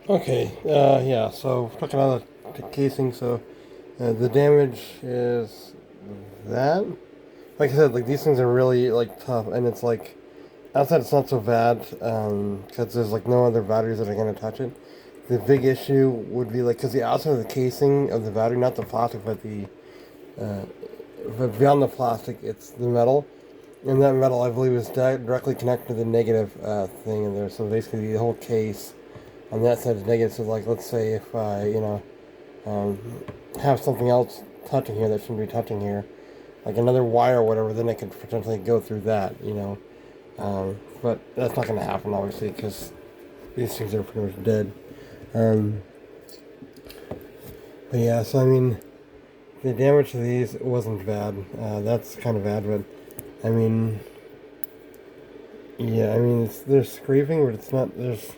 Okay, yeah, so talking about the casing, so the damage is that. Like I said, like these things are really like tough, and it's like outside it's not so bad because there's like no other batteries that are gonna touch it. The big issue would be like because the outside of the casing of the battery, not the plastic, uh, but beyond the plastic, it's the metal, and that metal I believe is directly connected to the negative thing in there. So basically, the whole case on that side is negative. So like, let's say if I um, have something else touching here that shouldn't be touching here, like another wire or whatever, then it could potentially go through that. But that's not going to happen, obviously, because these things are pretty much dead. Um, but yeah, so I mean, the damage to these wasn't bad. That's kind of bad, but I mean, yeah, I mean, there's scraping, but it's not. There's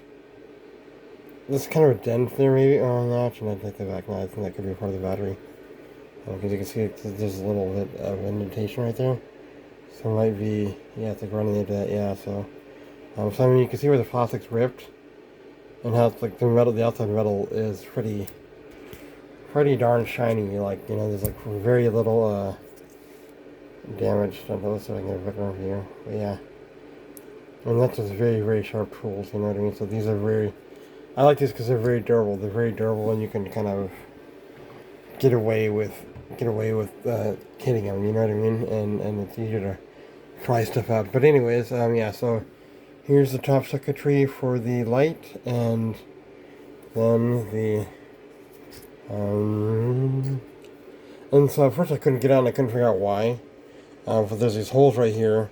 kind of a dent there, maybe. Oh, no, actually, I take that back. No, I think that could be part of the battery. Because you can see there's a little bit of indentation right there. So it might be, yeah, it's like running into that, yeah, so I mean, you can see where the plastic's ripped, and how it's like the outside metal is pretty darn shiny, like, there's like very little, damage done to this, so I can get a better overview, but yeah, and that's just very, very sharp tools, you know what I mean, so these are I like these because they're very durable, and you can kind of get away with, hitting them, you know what I mean, and it's easier to try stuff out, but anyways, yeah, so here's the top circuitry for the light, and then um, and so at first I couldn't get out, and I couldn't figure out why. But there's these holes right here.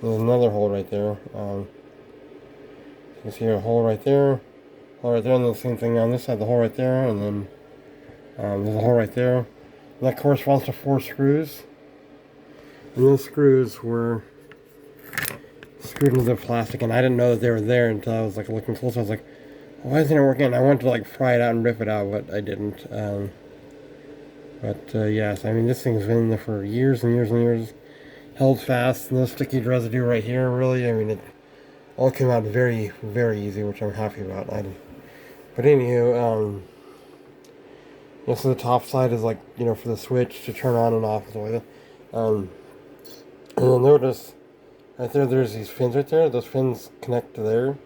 There's another hole right there. You can see a hole right there, and then the same thing on this side, the hole right there, and then there's a hole right there. And that corresponds to 4 screws, and those screws were screwed into the plastic, and I didn't know that they were there until I was like looking closer. I was like, why isn't it working? I wanted to like pry it out and rip it out, but I didn't. But yes, I mean, this thing's been in there for years and years and years. Held fast, no sticky residue right here, really. I mean, it all came out very, very easy, which I'm happy about. But anywho, so the top side is like, for the switch to turn on and off and stuff like that. And you'll notice right there, there's these pins right there. Those pins connect to there.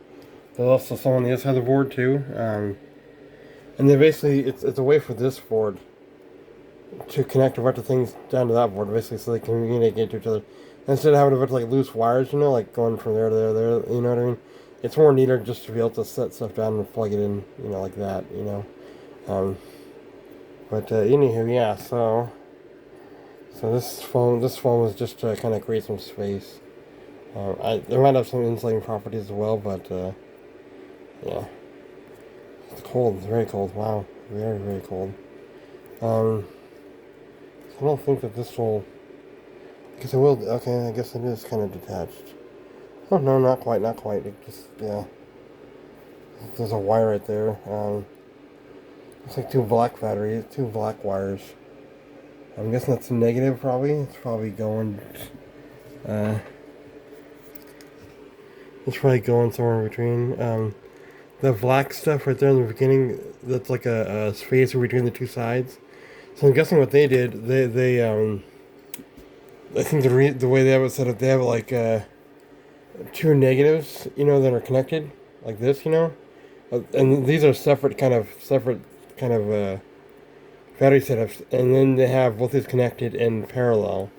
There's also some on the other side of the board too. And then basically, it's a way for this board to connect a bunch of things down to that board, basically, so they can communicate to each other. Instead of having a bunch of like loose wires, like going from there to there, you know what I mean? It's more neater just to be able to set stuff down and plug it in, like that. Um, but anywho, yeah. So this phone was just to kind of create some space. There might have some insulating properties as well, but yeah, it's cold. It's very cold. Wow, very, very cold. Um, I don't think that this will. I guess it will. Okay, I guess it is kind of detached. Oh no, not quite, not quite. It just, yeah. There's a wire right there. It's like 2 black wires. I'm guessing that's negative, probably. It's probably going. Uh, it's probably going somewhere in between. The black stuff right there in the beginning, that's like a spacer between the 2 sides. So I'm guessing what they did, I think the way they have it set up, they have like 2 negatives, that are connected like this, and these are separate kind of battery setups, and then they have both these connected in parallel.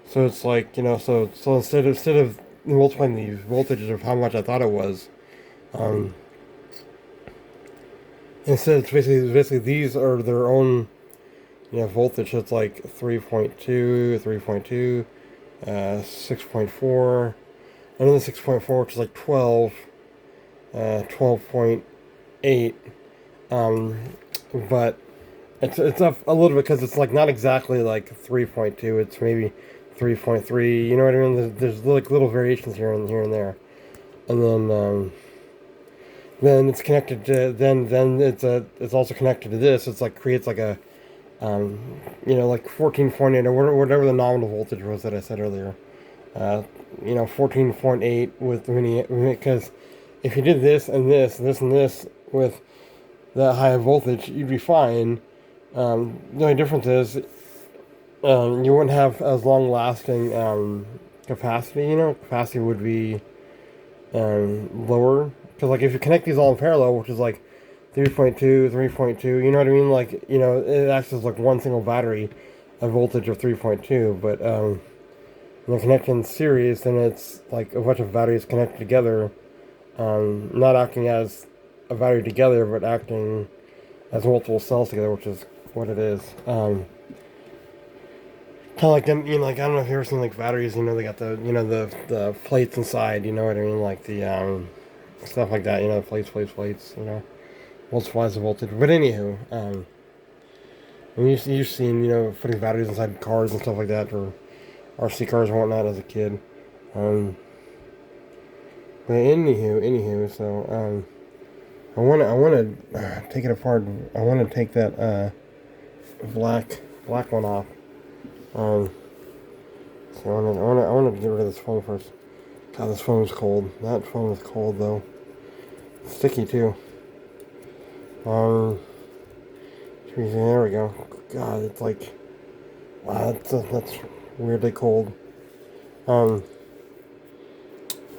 So it's like, so instead of multiplying the voltages of how much I thought it was, um, instead it's basically these are their own voltage. So it's like 3.2, 3.2, 6.4, another 6.4, which is like 12, 12.8. But it's up a little bit because it's like not exactly like 3.2. It's maybe 3.3. You know what I mean? There's like little variations here and there, and then it's connected to then it's also connected to this. It's like creates like a like 14.8 or whatever the nominal voltage was that I said earlier. 14.8 with mini, because if you did this and this, this and this with that high voltage, you'd be fine. The only difference is you wouldn't have as long lasting capacity. Capacity would be lower, because like if you connect these all in parallel, which is like 3.2, 3.2, you know what I mean? Like, it acts as like one single battery, a voltage of 3.2. But when you connect in series, then it's like a bunch of batteries connected together, not acting as a battery together, but acting as multiple cells together, which is what it is. Kind of like them, like, I don't know if you've ever seen like batteries. They got the plates inside. You know what I mean? Like the stuff like that. Plates. Multiplies the voltage. But anywho, and you've seen putting batteries inside cars and stuff like that, or RC cars and whatnot as a kid. But anywho, so I wanna take it apart. I wanna take that black one off. So I wanna get rid of this foam first. God, this foam is cold. That foam is cold though. It's sticky too. There we go. God, it's like, wow, that's weirdly cold. Yeah,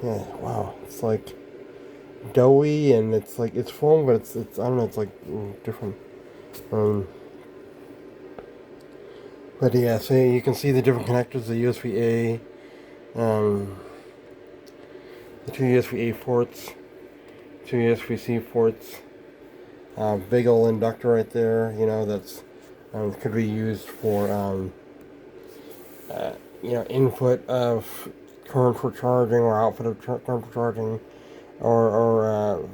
wow, it's like doughy, and it's like, it's foam, but it's I don't know, it's like different. But yeah, so you can see the different connectors, the USB-A, the two USB-A ports, two USB-C ports, big old inductor right there, that's could be used for input of current for charging, or output of current for charging, or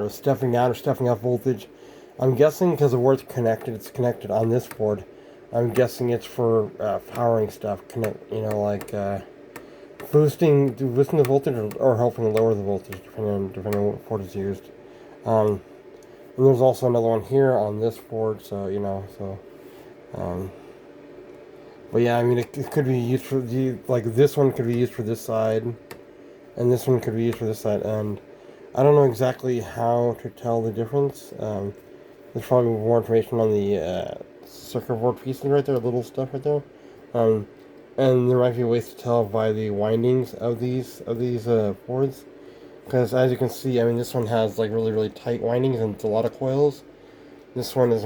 stepping down or stepping up voltage. I'm guessing, because the word's connected, it's connected on this board. I'm guessing it's for powering stuff, like boosting the voltage, or helping lower the voltage, depending on what port is used. And there's also another one here on this board, so but yeah, I mean, it could be used for like this one could be used for this side, and this one could be used for this side, and I don't know exactly how to tell the difference. There's probably more information on the circuit board pieces right there, little stuff right there, and there might be ways to tell by the windings of these boards, because as you can see, I mean, this one has like really tight windings, and it's a lot of coils. This one is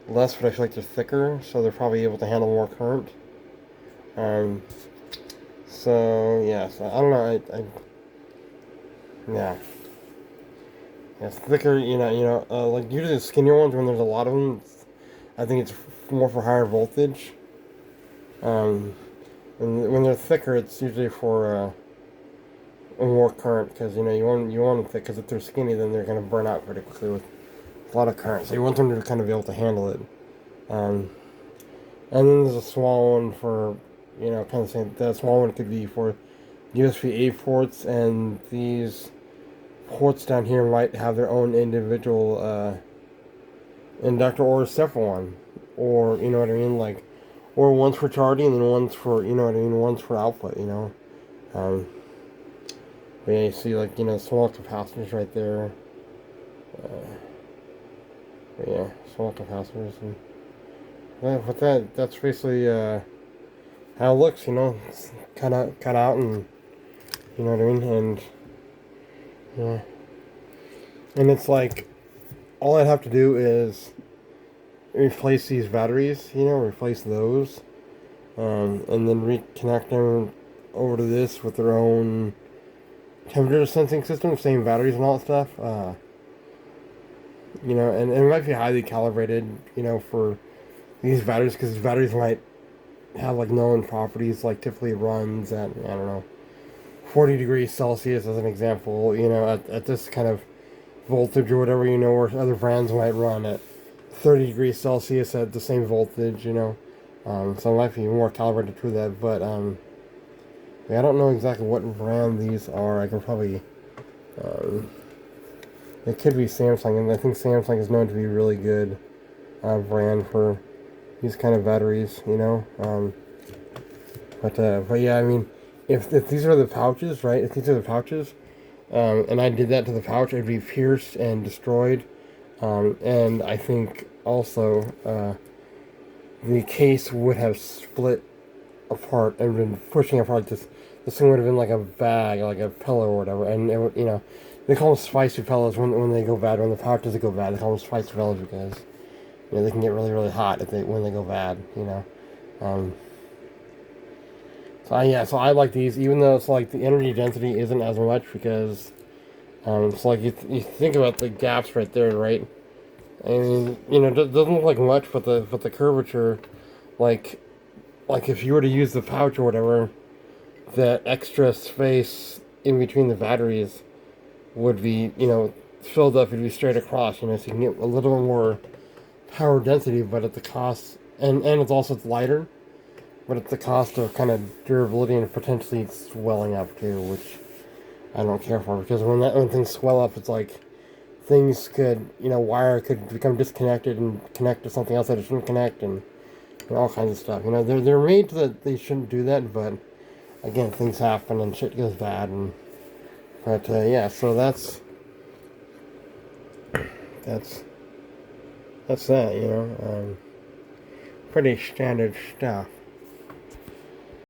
less, but I feel like they're thicker, so they're probably able to handle more current. So yeah, so I don't know, yeah. It's thicker, like usually the skinnier ones, when there's a lot of them, I think it's more for higher voltage. And when they're thicker, it's usually for more current, because you want them thick, because if they're skinny, then they're going to burn out pretty quickly with a lot of current. So you want them to kind of be able to handle it. And then there's a small one for, kind of same. That small one could be for USB-A ports, and these ports down here might have their own individual inductor, or a separate one, or you know what I mean, like, or one's for charging and then one's for, one's for output, but yeah, you see, like, small capacitors right there, but yeah, small capacitors, and but that's basically how it looks, it's kind of cut out, and you know what I mean, and yeah. And it's like, all I'd have to do is replace these batteries, replace those, and then reconnect them over to this with their own temperature sensing system, same batteries and all that stuff. And it might be highly calibrated, for these batteries, because these batteries might have like known properties, like typically runs at, I don't know, 40 degrees Celsius as an example, at this kind of voltage or whatever, where other brands might run at 30 degrees Celsius at the same voltage, so it might be more calibrated to that, but yeah, I don't know exactly what brand these are. I can probably, it could be Samsung, and I think Samsung is known to be a really good brand for these kind of batteries, but yeah, I mean, if these are the pouches, right? If these are the pouches, and I did that to the pouch, it'd be pierced and destroyed. And I think also the case would have split apart and been pushing apart. This thing would have been like a bag, like a pillow or whatever. And it would, they call them spicy pillows when they go bad. When the pouch doesn't go bad, they call them spicy pillows because they can get really hot when they go bad. Um, so I like these, even though it's like the energy density isn't as much because it's like you think about the gaps right there, right? I mean, it doesn't look like much, but the curvature, like if you were to use the pouch or whatever, that extra space in between the batteries would be filled up. It'd be straight across, so you can get a little more power density, but at the cost, and it's lighter, but at the cost of kind of durability and potentially swelling up too, which I don't care for, because when things swell up, it's like things could, wire could become disconnected and connect to something else that it shouldn't connect, and all kinds of stuff. They're made so that they shouldn't do that, but again, things happen and shit goes bad, but yeah, so that's that, pretty standard stuff.